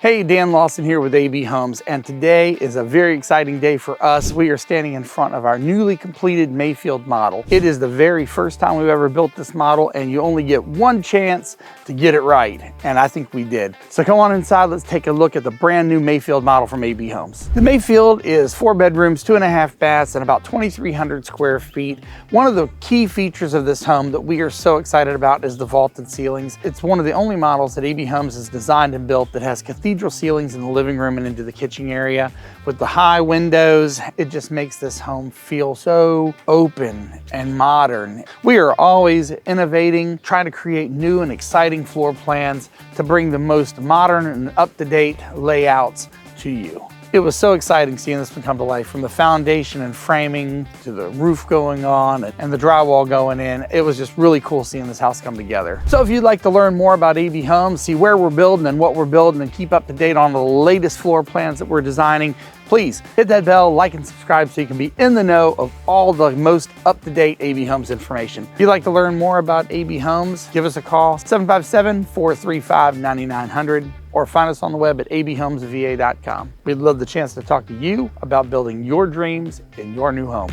Hey, Dan Lawson here with AB Homes, and today is a very exciting day for us. We are standing in front of our newly completed Mayfield model. It is the very first time we've ever built this model, and you only get one chance to get it right, and I think we did. So come on inside, let's take a look at the brand new Mayfield model from AB Homes. The Mayfield is 4 bedrooms, 2.5 baths, and about 2,300 square feet. One of the key features of this home that we are so excited about is the vaulted ceilings. It's one of the only models that AB Homes has designed and built that has cathedral ceilings in the living room and into the kitchen area. With the high windows, it just makes this home feel so open and modern. We are always innovating, trying to create new and exciting floor plans to bring the most modern and up-to-date layouts to you. It was so exciting seeing this one come to life, from the foundation and framing to the roof going on and the drywall going in. It was just really cool seeing this house come together. So if you'd like to learn more about AB Homes, see where we're building and what we're building, and keep up to date on the latest floor plans that we're designing, please hit that bell, like and subscribe so you can be in the know of all the most up-to-date AB Homes information. If you'd like to learn more about AB Homes, give us a call, 757-435-9900, or find us on the web at abhomesva.com. We'd love the chance to talk to you about building your dreams in your new home.